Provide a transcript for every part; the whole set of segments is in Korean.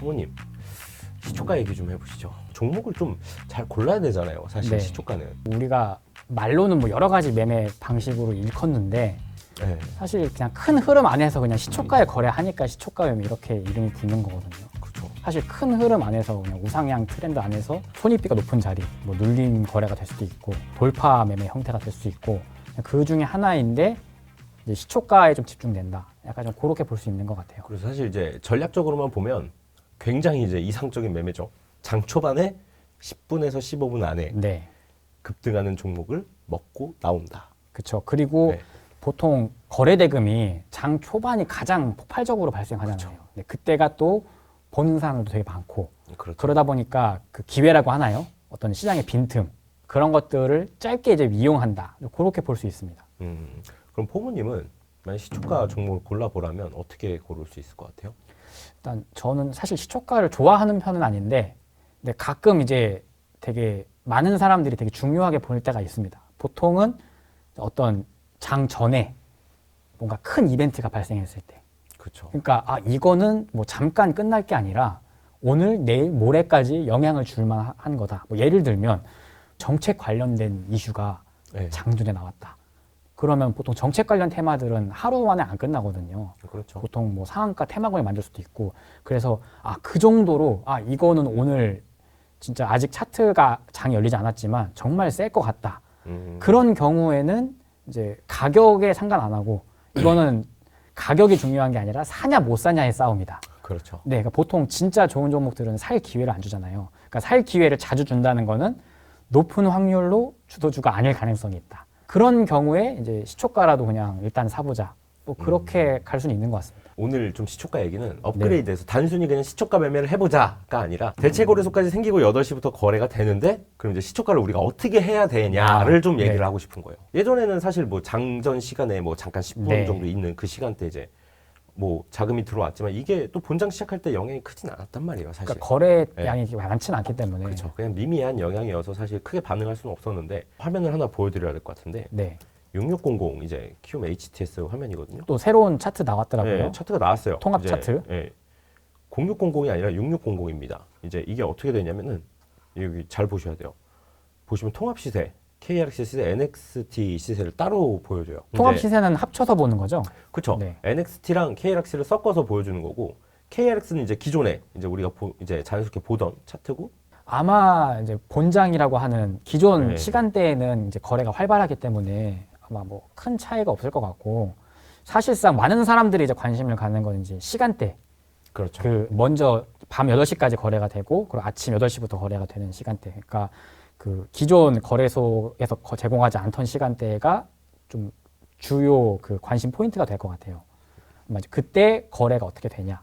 부모님, 시초가 얘기 좀 해보시죠. 종목을 좀 잘 골라야 되잖아요. 사실 네. 시초가는. 우리가 말로는 뭐 여러 가지 매매 방식으로 일컫는데 네. 사실 그냥 큰 흐름 안에서 그냥 시초가에 거래하니까 시초가 매매 이렇게 이름이 붙는 거거든요. 그렇죠. 사실 큰 흐름 안에서 그냥 우상향 트렌드 안에서 손익비가 높은 자리, 뭐 눌림 거래가 될 수도 있고 돌파 매매 형태가 될 수도 있고 그 중에 하나인데 이제 시초가에 좀 집중된다. 약간 좀 그렇게 볼 수 있는 것 같아요. 그래서 사실 이제 전략적으로만 보면 굉장히 이제 이상적인 매매죠. 장 초반에 10분에서 15분 안에 네, 급등하는 종목을 먹고 나온다. 그렇죠. 그리고 네. 보통 거래 대금이 장 초반이 가장 폭발적으로 발생하잖아요. 네, 그때가 또 보는 사람들도 되게 많고 그렇죠. 그러다 보니까 그 기회라고 하나요? 어떤 시장의 빈틈 그런 것들을 짧게 이제 이용한다. 그렇게 볼 수 있습니다. 그럼 포모님은 만약 시초가 종목을 골라보라면 어떻게 고를 수 있을 것 같아요? 일단 저는 사실 시초가를 좋아하는 편은 아닌데 근데 가끔 이제 되게 많은 사람들이 되게 중요하게 볼 때가 있습니다. 보통은 어떤 장 전에 뭔가 큰 이벤트가 발생했을 때. 그렇죠. 그러니까 이거는 뭐 잠깐 끝날 게 아니라 오늘, 내일, 모레까지 영향을 줄 만한 거다. 뭐 예를 들면 정책 관련된 이슈가 네. 장중에 나왔다. 그러면 보통 정책 관련 테마들은 하루 만에 안 끝나거든요. 그렇죠. 보통 뭐 상한가 테마군을 만들 수도 있고 그래서 그 정도로 이거는 오늘 진짜 아직 차트가 장이 열리지 않았지만 정말 셀 것 같다. 그런 경우에는 이제 가격에 상관 안 하고 이거는 가격이 중요한 게 아니라 사냐 못 사냐의 싸움이다. 그렇죠. 네, 그러니까 보통 진짜 좋은 종목들은 살 기회를 안 주잖아요. 그러니까 살 기회를 자주 준다는 거는 높은 확률로 주도주가 아닐 가능성이 있다. 그런 경우에 이제 시초가라도 그냥 일단 사보자. 뭐 그렇게 갈 수는 있는 것 같습니다. 오늘 좀 시초가 얘기는 업그레이드해서 단순히 그냥 시초가 매매를 해보자가 아니라 대체거래소까지 생기고 8시부터 거래가 되는데 그럼 이제 시초가를 우리가 어떻게 해야 되냐를 좀 얘기를 하고 싶은 거예요. 예전에는 사실 뭐 장전 시간에 뭐 잠깐 10분 정도 있는 그 시간대 이제 뭐 자금이 들어왔지만 이게 또 본장 시작할 때 영향이 크진 않았단 말이에요, 사실. 그러니까 거래량이 많지는 않기 때문에. 그렇죠. 그냥 미미한 영향이어서 사실 크게 반응할 수는 없었는데 화면을 하나 보여드려야 될 것 같은데 네. 6600 이제 키움 HTS 화면이거든요. 또 새로운 차트 나왔더라고요. 네, 차트가 나왔어요. 통합 이제, 차트. 네, 0600이 아니라 6600입니다. 이제 이게 어떻게 되냐면은 여기 잘 보셔야 돼요. 보시면 통합 시세, KRX 시세, NXT 시세를 따로 보여줘요. 통합 시세는 합쳐서 보는 거죠? 그렇죠. 네. NXT랑 KRX를 섞어서 보여주는 거고 KRX는 이제 기존에 이제 우리가 이제 자연스럽게 보던 차트고. 아마 이제 본장이라고 하는 기존 네. 시간대에는 이제 거래가 활발하기 때문에 아마 뭐 큰 차이가 없을 것 같고 사실상 많은 사람들이 이제 관심을 갖는 건 이제 시간대. 그렇죠. 그 먼저 밤 8시까지 거래가 되고 그리고 아침 8시부터 거래가 되는 시간대. 그러니까 그 기존 거래소에서 제공하지 않던 시간대가 좀 주요 그 관심 포인트가 될 것 같아요. 아마 이제 그때 거래가 어떻게 되냐.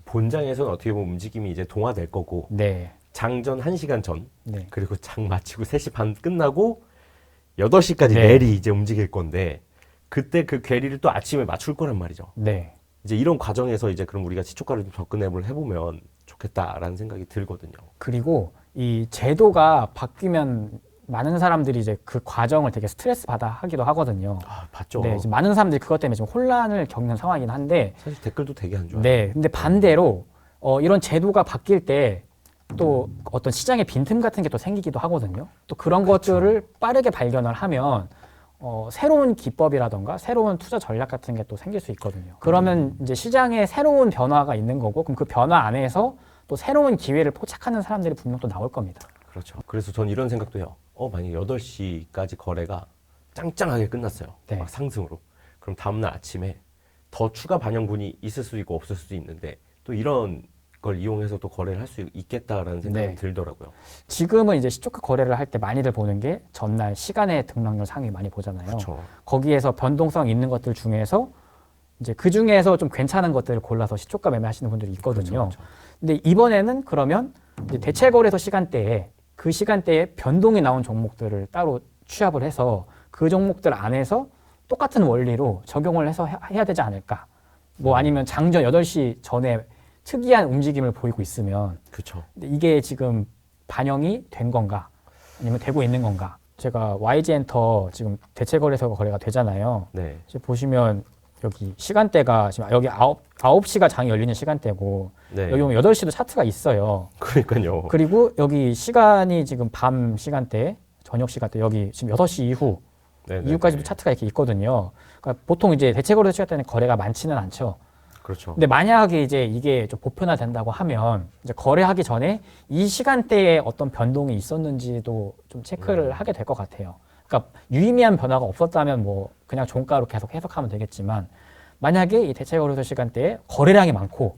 본장에서는 어떻게 보면 움직임이 이제 동화될 거고 네. 장전 1시간 전 네. 그리고 장 마치고 3시 반 끝나고 8시까지 네. 내리 이제 움직일 건데 그때 그 괴리를 또 아침에 맞출 거란 말이죠. 네. 이제 이런 과정에서 이제 그럼 우리가 시초가를 좀 접근을 해보면 좋겠다라는 생각이 들거든요. 그리고 이 제도가 바뀌면 많은 사람들이 이제 그 과정을 되게 스트레스 받아 하기도 하거든요. 봤죠. 네, 이제 많은 사람들이 그것 때문에 좀 혼란을 겪는 상황이긴 한데, 사실 댓글도 되게 안 좋아요. 네, 근데 반대로 이런 제도가 바뀔 때 또 어떤 시장의 빈틈 같은 게 또 생기기도 하거든요. 또 그런 것들을 빠르게 발견을 하면 새로운 기법이라던가 새로운 투자 전략 같은 게 또 생길 수 있거든요. 그러면 이제 시장에 새로운 변화가 있는 거고, 그럼 그 변화 안에서 또 새로운 기회를 포착하는 사람들이 분명 또 나올 겁니다. 그렇죠. 그래서 전 이런 생각도 해요. 만약 8시까지 거래가 짱짱하게 끝났어요. 네. 막 상승으로. 그럼 다음날 아침에 더 추가 반영분이 있을 수도 있고 없을 수도 있는데 또 이런 걸 이용해서 또 거래를 할 수 있겠다라는 생각이 네. 들더라고요. 지금은 이제 시초가 거래를 할 때 많이들 보는 게 전날 시간의 등락률 상위 많이 보잖아요. 그렇죠. 거기에서 변동성 있는 것들 중에서 이제 그 중에서 좀 괜찮은 것들을 골라서 시초가 매매하시는 분들이 있거든요. 그렇죠. 근데 이번에는 그러면 이제 대체거래소 시간대에 그 시간대에 변동이 나온 종목들을 따로 취합을 해서 그 종목들 안에서 똑같은 원리로 적용을 해서 해야 되지 않을까. 뭐 아니면 장전 8시 전에 특이한 움직임을 보이고 있으면 그렇죠. 이게 지금 반영이 된 건가 아니면 되고 있는 건가. 제가 YG엔터 지금 대체거래소가 거래가 되잖아요. 네. 지금 보시면 여기 시간대가 지금 여기 9시가 장이 열리는 시간대고 네. 여기 보면 8시도 차트가 있어요. 그러니까요. 그리고 여기 시간이 지금 밤 시간대, 저녁 시간대 여기 지금 6시 이후 네네네. 이후까지도 차트가 이렇게 있거든요. 그러니까 보통 이제 대체거래 시간대는 거래가 많지는 않죠. 그렇죠. 근데 만약에 이제 이게 좀 보편화된다고 하면 이제 거래하기 전에 이 시간대에 어떤 변동이 있었는지도 좀 체크를 하게 될 것 같아요. 그러니까 유의미한 변화가 없었다면 뭐 그냥 종가로 계속 해석하면 되겠지만 만약에 이 대체거래소 시간대에 거래량이 많고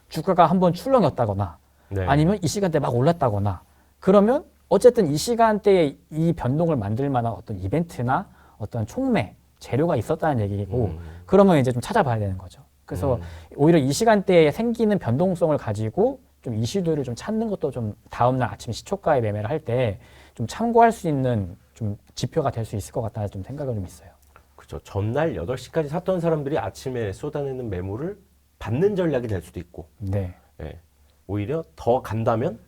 주가가 한번 출렁였다거나 네. 아니면 이 시간대에 막 올랐다거나 그러면 어쨌든 이 시간대에 이 변동을 만들 만한 어떤 이벤트나 어떤 촉매, 재료가 있었다는 얘기고 그러면 이제 좀 찾아봐야 되는 거죠. 그래서 오히려 이 시간대에 생기는 변동성을 가지고 좀 이슈들을 좀 찾는 것도 좀 다음날 아침 시초가에 매매를 할 때 좀 참고할 수 있는 좀 지표가 될 수 있을 것 같다는 좀 생각이 좀 있어요. 그렇죠. 전날 8시까지 샀던 사람들이 아침에 쏟아내는 매물을 받는 전략이 될 수도 있고, 네. 예. 오히려 더 간다면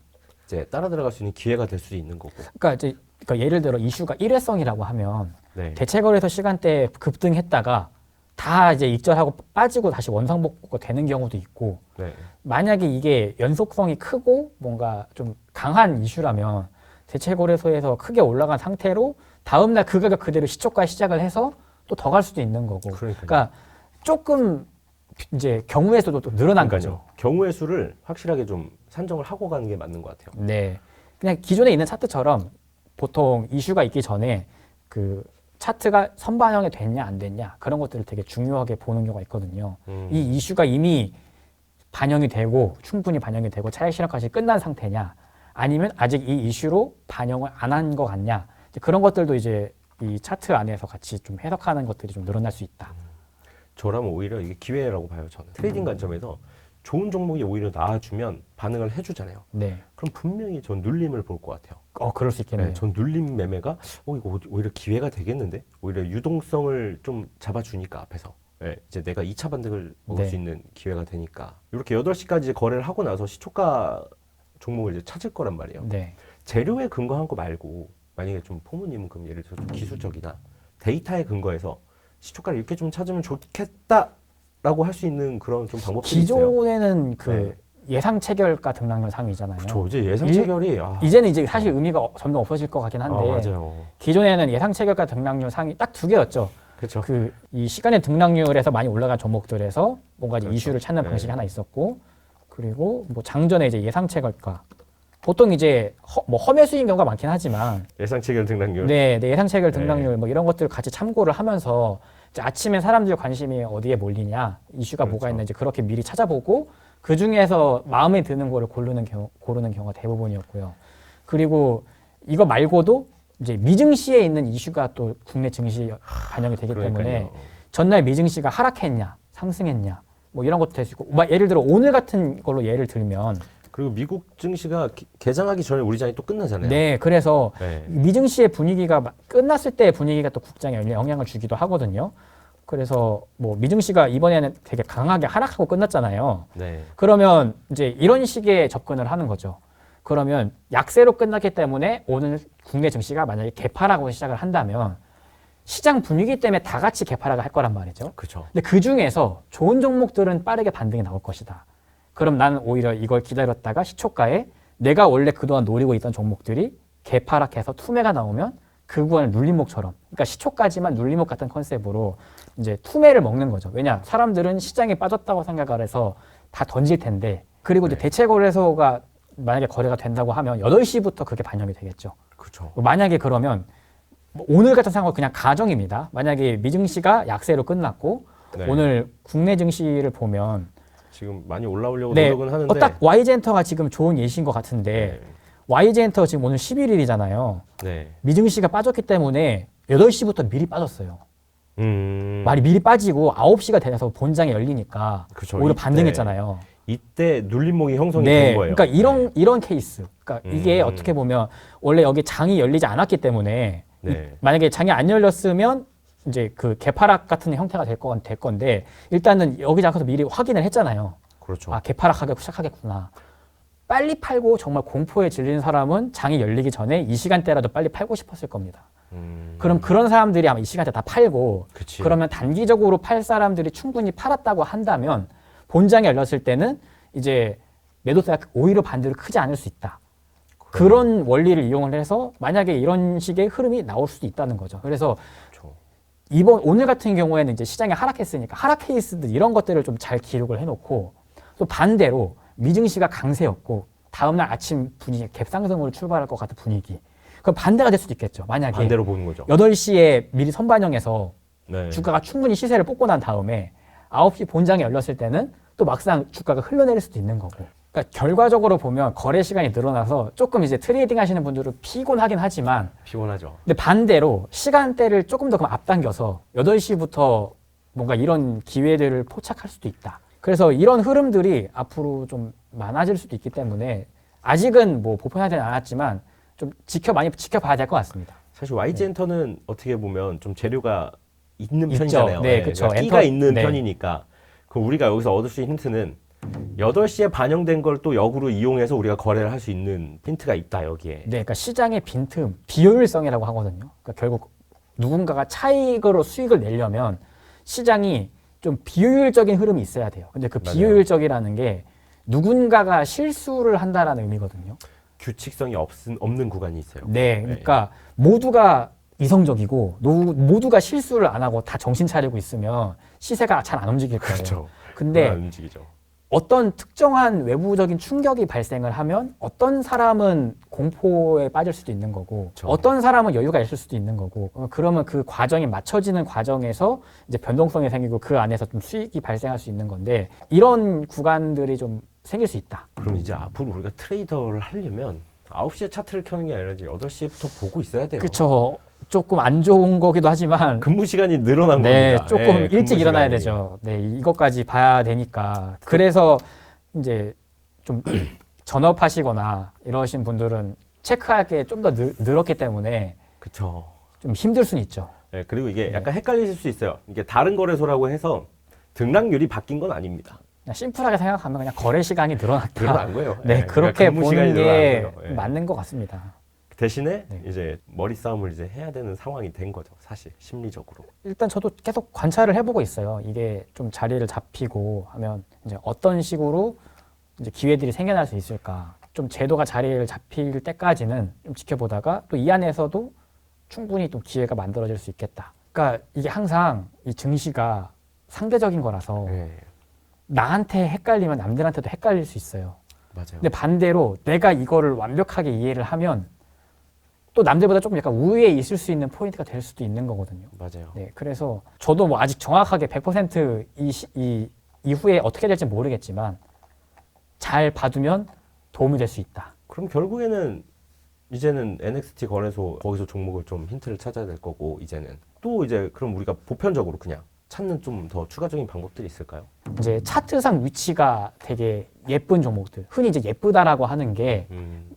이제 따라 들어갈 수 있는 기회가 될 수도 있는 거고. 그러니까 예를 들어 이슈가 일회성이라고 하면 네. 대체거래소 시간대에 급등했다가 다 이제 익절하고 빠지고 다시 원상복구가 되는 경우도 있고 네. 만약에 이게 연속성이 크고 뭔가 좀 강한 이슈라면 대체거래소에서 크게 올라간 상태로 다음날 그 가격 그대로 시초가에 시작을 해서 또 더 갈 수도 있는 거고. 그러니까요. 그러니까 조금 이제 경우의 수도 또 늘어난 그러니까요. 거죠. 경우의 수를 확실하게 좀 산정을 하고 가는 게 맞는 것 같아요. 네. 그냥 기존에 있는 차트처럼 보통 이슈가 있기 전에 그 차트가 선반영이 됐냐 안 됐냐 그런 것들을 되게 중요하게 보는 경우가 있거든요. 이 이슈가 이미 반영이 되고 충분히 반영이 되고 차익 실현까지 끝난 상태냐 아니면 아직 이 이슈로 반영을 안 한 것 같냐 이제 그런 것들도 이제 이 차트 안에서 같이 좀 해석하는 것들이 좀 늘어날 수 있다. 저라면 오히려 이게 기회라고 봐요. 저는 트레이딩 관점에서 좋은 종목이 오히려 나와주면 반응을 해주잖아요. 네. 그럼 분명히 전 눌림을 볼 것 같아요. 그럴 수 있겠네요. 네, 전 눌림 매매가 이거 오히려 기회가 되겠는데 오히려 유동성을 좀 잡아주니까 앞에서 이제 내가 2차 반등을 먹을 네. 수 있는 기회가 되니까 이렇게 8시까지 거래를 하고 나서 시초가 종목을 이제 찾을 거란 말이에요. 네. 재료에 근거한 거 말고 만약에 좀 포모님은 그럼 예를 들어서 좀 기술적이나 데이터에 근거해서 시초가를 이렇게 좀 찾으면 좋겠다라고 할 수 있는 그런 좀 방법들이 있어요. 기존에는 그 네. 예상 체결가 등락률 상위잖아요. 저 이제 예상 체결이 이제는 이제 사실 의미가 점점 없어질 것 같긴 한데 맞아요. 기존에는 예상 체결가 등락률 상위 딱 2개였죠. 그렇죠. 그 이 시간의 등락률에서 많이 올라간 종목들에서 뭔가 이제 그렇죠. 이슈를 찾는 네. 방식이 하나 있었고 그리고 뭐 장전에 이제 예상 체결가 보통 이제 험해수인 경우가 많긴 하지만 예상 체결 등락률. 네, 예상 체결 네. 등락률 뭐 이런 것들 같이 참고를 하면서 이제 아침에 사람들 관심이 어디에 몰리냐 이슈가 뭐가 그렇죠. 있는지 그렇게 미리 찾아보고 그 중에서 마음에 드는 거를 고르는 경우가 대부분이었고요. 그리고 이거 말고도 이제 미증시에 있는 이슈가 또 국내 증시에 반영이 되기 때문에 그러니까요. 전날 미증시가 하락했냐 상승했냐 뭐 이런 것도 될 수 있고 예를 들어 오늘 같은 걸로 예를 들면 그리고 미국 증시가 개장하기 전에 우리 장이 또 끝나잖아요. 네, 그래서 네. 미증시의 분위기가 끝났을 때 분위기가 또 국장에 영향을 주기도 하거든요. 그래서 뭐 미증시가 이번에는 되게 강하게 하락하고 끝났잖아요. 네. 그러면 이제 이런 식의 접근을 하는 거죠. 그러면 약세로 끝났기 때문에 오늘 국내 증시가 만약에 개파락으로 시작을 한다면 시장 분위기 때문에 다 같이 개파락을 할 거란 말이죠. 그렇죠. 근데 그 중에서 좋은 종목들은 빠르게 반등이 나올 것이다. 그럼 나는 오히려 이걸 기다렸다가 시초가에 내가 원래 그동안 노리고 있던 종목들이 개파락해서 투매가 나오면 그 구간을 눌림목처럼 그러니까 시초까지만 눌림목 같은 컨셉으로 이제 투매를 먹는 거죠. 왜냐 사람들은 시장에 빠졌다고 생각을 해서 다 던질 텐데 그리고 이제 네. 대체거래소가 만약에 거래가 된다고 하면 8시부터 그게 반영이 되겠죠. 그렇죠. 만약에 그러면 뭐 오늘 같은 상황은 그냥 가정입니다. 만약에 미증시가 약세로 끝났고 네. 오늘 국내 증시를 보면 지금 많이 올라오려고 네, 노력은 하는데 딱 YG엔터가 지금 좋은 예시인 것 같은데 네. YG엔터 지금 오늘 11일이잖아요. 네. 미증시가 빠졌기 때문에 8시부터 미리 빠졌어요. 말이 미리 빠지고 9시가 돼서 본장이 열리니까 그쵸, 오히려 이때 반등했잖아요. 이때 눌림목이 형성이 네, 된 거예요. 그러니까 이런 케이스. 그러니까 이게 어떻게 보면 원래 여기 장이 열리지 않았기 때문에 네. 만약에 장이 안 열렸으면 이제 그 개파락 같은 형태가 될 건데 일단은 여기 장에서 미리 확인을 했잖아요. 그렇죠. 아 개파락하기 시작하겠구나. 빨리 팔고 정말 공포에 질린 사람은 장이 열리기 전에 이 시간대라도 빨리 팔고 싶었을 겁니다. 그럼 그런 사람들이 아마 이 시간대 다 팔고 그치. 그러면 단기적으로 팔 사람들이 충분히 팔았다고 한다면 본장이 열렸을 때는 이제 매도세가 오히려 반대로 크지 않을 수 있다. 그런 원리를 이용을 해서 만약에 이런 식의 흐름이 나올 수도 있다는 거죠. 그래서 그렇죠. 오늘 같은 경우에는 이제 시장이 하락했으니까 하락 케이스들 이런 것들을 좀 잘 기록을 해놓고 또 반대로 미증시가 강세였고 다음날 아침 분위기 갭상승으로 출발할 것 같은 분위기. 그럼 반대가 될 수도 있겠죠. 만약에 반대로 보는 거죠. 8시에 미리 선반영해서 네. 주가가 충분히 시세를 뽑고 난 다음에 9시 본장이 열렸을 때는 또 막상 주가가 흘러내릴 수도 있는 거고. 그러니까 결과적으로 보면 거래 시간이 늘어나서 조금 이제 트레이딩 하시는 분들은 피곤하긴 하지만 피곤하죠. 근데 반대로 시간대를 조금 더 그럼 앞당겨서 8시부터 뭔가 이런 기회들을 포착할 수도 있다. 그래서 이런 흐름들이 앞으로 좀 많아질 수도 있기 때문에 아직은 뭐 보편화되지 않았지만 좀 많이 지켜봐야 될 것 같습니다. 사실 YG 엔터는 어떻게 보면 좀 재료가 있는 있죠. 편이잖아요. 네, 그쵸. 그러니까 끼가 있는 네. 편이니까. 그럼 우리가 여기서 얻을 수 있는 힌트는 8시에 반영된 걸 또 역으로 이용해서 우리가 거래를 할 수 있는 힌트가 있다, 여기에. 네, 그러니까 시장의 빈틈, 비효율성이라고 하거든요. 그러니까 결국 누군가가 차익으로 수익을 내려면 시장이 좀 비효율적인 흐름이 있어야 돼요. 근데 그 맞아요. 비효율적이라는 게 누군가가 실수를 한다라는 의미거든요. 규칙성이 없는 구간이 있어요. 네, 그러니까 모두가 이성적이고 모두가 실수를 안 하고 다 정신 차리고 있으면 시세가 잘 안 움직일 거예요. 그렇죠. 근데 안 움직이죠. 어떤 특정한 외부적인 충격이 발생을 하면 어떤 사람은 공포에 빠질 수도 있는 거고 그렇죠. 어떤 사람은 여유가 있을 수도 있는 거고 그러면 그 과정이 맞춰지는 과정에서 이제 변동성이 생기고 그 안에서 좀 수익이 발생할 수 있는 건데 이런 구간들이 좀 생길 수 있다. 그럼 이제 앞으로 우리가 트레이더를 하려면 9시에 차트를 켜는 게 아니라 이제 8시부터 보고 있어야 돼요. 그렇죠. 조금 안 좋은 거기도 하지만 근무 시간이 늘어난 네, 겁니다. 조금 예, 일찍 근무 일어나야 시간이. 되죠. 네, 이것까지 봐야 되니까. 그래서 이제 좀 전업하시거나 이러신 분들은 체크할 게 좀 더 늘었기 때문에 그쵸. 좀 힘들 수는 있죠. 예, 그리고 이게 네. 약간 헷갈리실 수 있어요. 이게 다른 거래소라고 해서 등락률이 바뀐 건 아닙니다. 그냥 심플하게 생각하면 그냥 거래 시간이 늘어났다. 늘어난 거예요. 네, 예, 그렇게 그러니까 근무 시간이 보는 게 늘어난 거예요. 예. 맞는 것 같습니다. 대신에 네. 이제 머리 싸움을 이제 해야 되는 상황이 된 거죠. 사실 심리적으로. 일단 저도 계속 관찰을 해보고 있어요. 이게 좀 자리를 잡히고 하면 이제 어떤 식으로 이제 기회들이 생겨날 수 있을까. 좀 제도가 자리를 잡힐 때까지는 좀 지켜보다가 또 이 안에서도 충분히 또 기회가 만들어질 수 있겠다. 그러니까 이게 항상 이 증시가 상대적인 거라서 예, 나한테 헷갈리면 남들한테도 헷갈릴 수 있어요. 맞아요. 근데 반대로 내가 이거를 완벽하게 이해를 하면 또 남들보다 조금 약간 우위에 있을 수 있는 포인트가 될 수도 있는 거거든요. 맞아요. 네, 그래서 저도 뭐 아직 정확하게 100% 이후에 어떻게 될지 모르겠지만 잘 봐두면 도움이 될 수 있다. 그럼 결국에는 이제는 NXT 거래소 거기서 종목을 좀 힌트를 찾아야 될 거고 이제는 또 이제 그럼 우리가 보편적으로 그냥 찾는 좀 더 추가적인 방법들이 있을까요? 이제 차트상 위치가 되게 예쁜 종목들, 흔히 이제 예쁘다라고 하는 게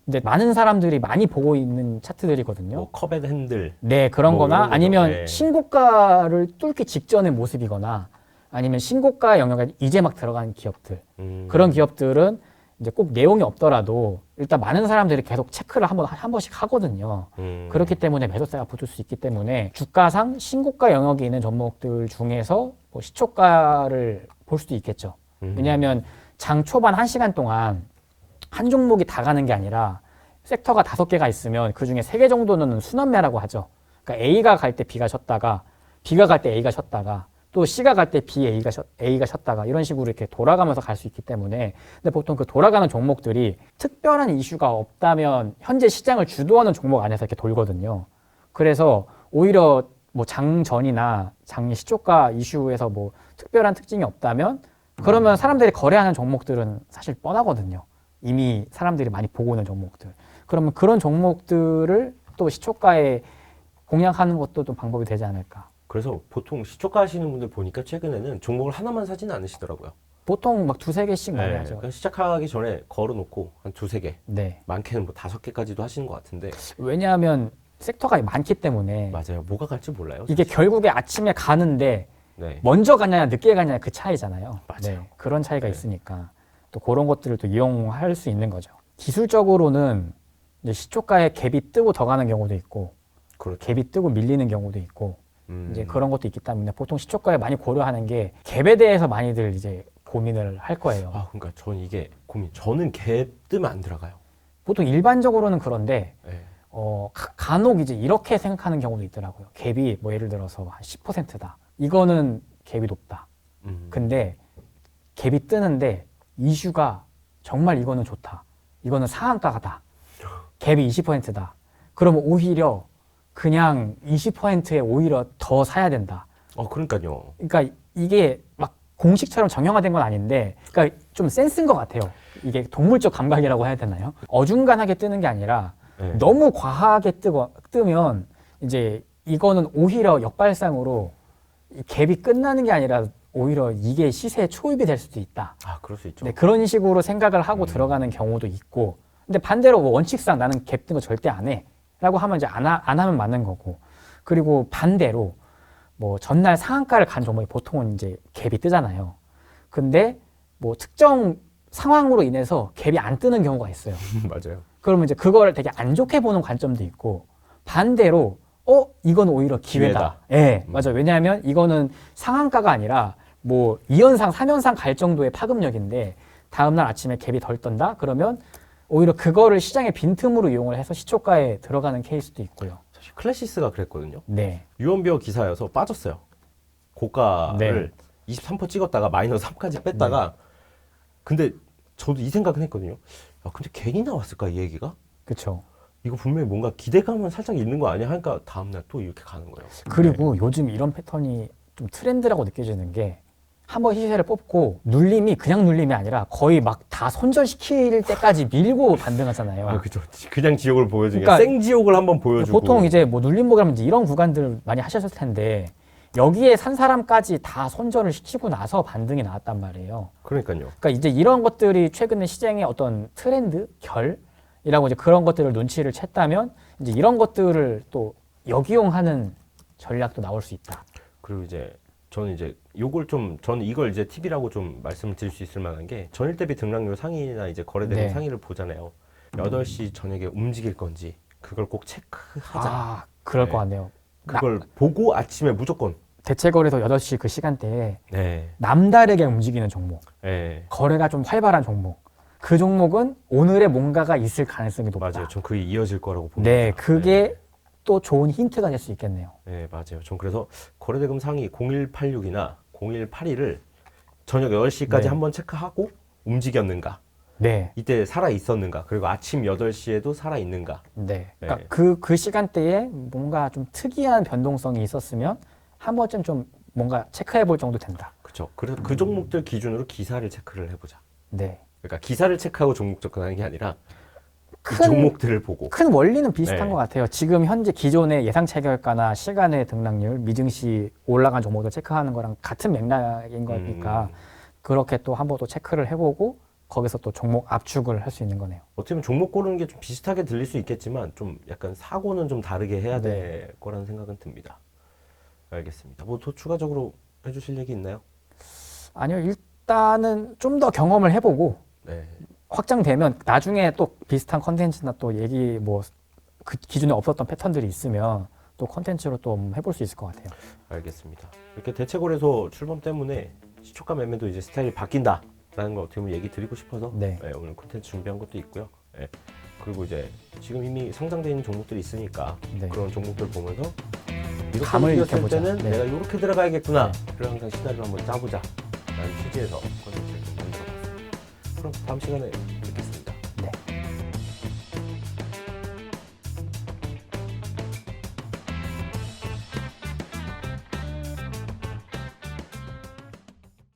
이제 많은 사람들이 많이 보고 있는 차트들이거든요. 뭐 컵앤 핸들. 네, 그런 뭐 거나 이런 거죠. 아니면 네. 신고가를 뚫기 직전의 모습이거나 아니면 신고가 영역에 이제 막 들어가는 기업들. 그런 기업들은 이제 꼭 내용이 없더라도 일단 많은 사람들이 계속 체크를 한 번씩 하거든요. 그렇기 때문에 매도세가 붙을 수 있기 때문에 주가상 신고가 영역이 있는 종목들 중에서 뭐 시초가를 볼 수도 있겠죠. 왜냐하면 장 초반 1시간 동안 한 종목이 다 가는 게 아니라 섹터가 5개가 있으면 그중에 3개 정도는 순환매라고 하죠. 그러니까 A가 갈 때 B가 셨다가 B가 갈 때 A가 셨다가 또 C가 갈 때 B, A가 셨다가 이런 식으로 이렇게 돌아가면서 갈 수 있기 때문에 근데 보통 그 돌아가는 종목들이 특별한 이슈가 없다면 현재 시장을 주도하는 종목 안에서 이렇게 돌거든요. 그래서 오히려 뭐 장 전이나 장 시초가 이슈에서 뭐 특별한 특징이 없다면 그러면 사람들이 거래하는 종목들은 사실 뻔하거든요. 이미 사람들이 많이 보고 있는 종목들. 그러면 그런 종목들을 또 시초가에 공략하는 것도 좀 방법이 되지 않을까. 그래서 보통 시초가 하시는 분들 보니까 최근에는 종목을 하나만 사지는 않으시더라고요. 보통 막 2-3개씩 많이 하죠. 그러니까 시작하기 전에 걸어놓고 한 2-3개, 네. 많게는 뭐 5개까지도 하시는 것 같은데. 왜냐하면 섹터가 많기 때문에 맞아요. 뭐가 갈지 몰라요. 이게 결국에 아침에 가는데 네. 먼저 가냐 늦게 가냐 그 차이잖아요. 맞아요. 네, 그런 차이가 네. 있으니까 또 그런 것들을 또 이용할 수 있는 거죠. 기술적으로는 이제 시초가에 갭이 뜨고 더 가는 경우도 있고 그렇죠. 갭이 뜨고 밀리는 경우도 있고 음. 이제 그런 것도 있기 때문에 보통 시초가에 많이 고려하는 게 갭에 대해서 많이들 이제 고민을 할 거예요. 아, 그러니까 저는 이게 고민. 저는 갭 뜨면 안 들어가요. 보통 일반적으로는 그런데 네. 간혹 이제 이렇게 생각하는 경우도 있더라고요. 갭이 뭐 예를 들어서 한 10%다. 이거는 갭이 높다. 근데 갭이 뜨는데 이슈가 정말 이거는 좋다. 이거는 상한가다. 갭이 20%다. 그러면 오히려 그냥 20%에 오히려 더 사야 된다. 그러니까요. 그러니까 이게 막 공식처럼 정형화된 건 아닌데, 그러니까 좀 센스인 것 같아요. 이게 동물적 감각이라고 해야 되나요? 어중간하게 뜨는 게 아니라 네. 너무 과하게 뜨면 이제 이거는 오히려 역발상으로 이 갭이 끝나는 게 아니라 오히려 이게 시세에 초입이 될 수도 있다. 아, 그럴 수 있죠. 네, 그런 식으로 생각을 하고 들어가는 경우도 있고, 근데 반대로 뭐 원칙상 나는 갭 뜬 거 절대 안 해. 라고 하면 이제 안 하면 맞는 거고. 그리고 반대로 뭐 전날 상한가를 간 종목이 보통은 이제 갭이 뜨잖아요. 근데 뭐 특정 상황으로 인해서 갭이 안 뜨는 경우가 있어요. 맞아요. 그러면 이제 그거를 되게 안 좋게 보는 관점도 있고, 반대로 이건 오히려 기회다. 예, 맞아요. 왜냐하면 이거는 상한가가 아니라 뭐 2연상, 3연상 갈 정도의 파급력인데 다음날 아침에 갭이 덜 떤다? 그러면 오히려 그거를 시장의 빈틈으로 이용을 해서 시초가에 들어가는 케이스도 있고요. 사실 클래시스가 그랬거든요. 네. 유언비어 기사여서 빠졌어요. 고가를 23% 찍었다가 마이너스 3까지 뺐다가 근데 저도 이 생각은 했거든요. 야, 근데 괜히 나왔을까 이 얘기가? 그렇죠. 이거 분명히 뭔가 기대감은 살짝 있는 거 아니야? 하니까 다음날 또 이렇게 가는 거예요. 그리고 요즘 이런 패턴이 좀 트렌드라고 느껴지는 게 한번 시세를 뽑고 눌림이 그냥 눌림이 아니라 거의 막 다 손절시킬 때까지 밀고 반등하잖아요. 아, 그죠. 그냥 지옥을 보여주니까 그러니까 생지옥을 한번 보여주고. 보통 이제 뭐 눌림목이라면 이제 이런 구간들 많이 하셨을 텐데 여기에 산 사람까지 다 손절을 시키고 나서 반등이 나왔단 말이에요. 그러니까요. 그러니까 이제 이런 것들이 최근에 시장의 어떤 트렌드, 결이라고 이제 그런 것들을 눈치를 챘다면 이제 이런 것들을 또 역이용하는 전략도 나올 수 있다. 그리고 이제 저는 이제 요걸 좀 저는 이걸 이제 팁이라고 좀 말씀을 드릴 수 있을 만한 게 전일 대비 등락률 상위나 이제 거래대금 네. 상위를 보잖아요. 8시 저녁에 움직일 건지 그걸 꼭 체크하자. 아, 그럴 네. 것 같네요. 그걸 보고 아침에 무조건. 대체거래소 8시 그 시간대에 네. 남다르게 움직이는 종목, 네. 거래가 좀 활발한 종목, 그 종목은 오늘의 뭔가가 있을 가능성이 높다. 맞아요. 전 그게 이어질 거라고 봅니다. 네, 그게 또 좋은 힌트가 될 수 있겠네요. 네, 맞아요. 전 그래서 거래대금 상위 0186이나 0182를 저녁 8시까지 네. 한번 체크하고 움직였는가? 네. 이때 살아 있었는가? 그리고 아침 8시에도 살아 있는가? 네. 네. 그러니까 그 시간대에 뭔가 좀 특이한 변동성이 있었으면 한 번쯤 좀 뭔가 체크해 볼 정도 된다. 그렇죠. 그래서 그 종목들 기준으로 기사를 체크를 해보자. 네. 그러니까 기사를 체크하고 종목 접근하는 게 아니라 그 큰- 종목들을 보고. 큰 원리는 비슷한 네. 것 같아요. 지금 현재 기존의 예상 체결가나 시간의 등락률, 미증시 올라간 종목들 체크하는 거랑 같은 맥락인 거니까 그렇게 또 한 번 또 체크를 해보고 거기서 또 종목 압축을 할 수 있는 거네요. 어떻게 보면 종목 고르는 게 좀 비슷하게 들릴 수 있겠지만 좀 약간 사고는 좀 다르게 해야 네. 될 거라는 생각은 듭니다. 알겠습니다. 뭐 더 추가적으로 해주실 얘기 있나요? 아니요, 일단은 좀 더 경험을 해보고 네. 확장되면 나중에 또 비슷한 컨텐츠나 또 얘기 뭐 그 기존에 없었던 패턴들이 있으면 또 컨텐츠로 또 해볼 수 있을 것 같아요. 알겠습니다. 이렇게 대체거래소 출범 때문에 시초가 매매도 이제 스타일이 바뀐다라는 걸 어떻게 보면 얘기 드리고 싶어서 네. 오늘 콘텐츠 준비한 것도 있고요. 네. 그리고 이제 지금 이미 상장되어 있는 종목들이 있으니까 네. 그런 종목들 보면서 이렇게 감을 움직였을 익혀보자. 때는 네. 내가 이렇게 들어가야겠구나. 그걸 항상 시나리오를 한번 짜보자 라는 취지에서 콘텐츠를 좀 만들어봤습니다. 그럼 다음 시간에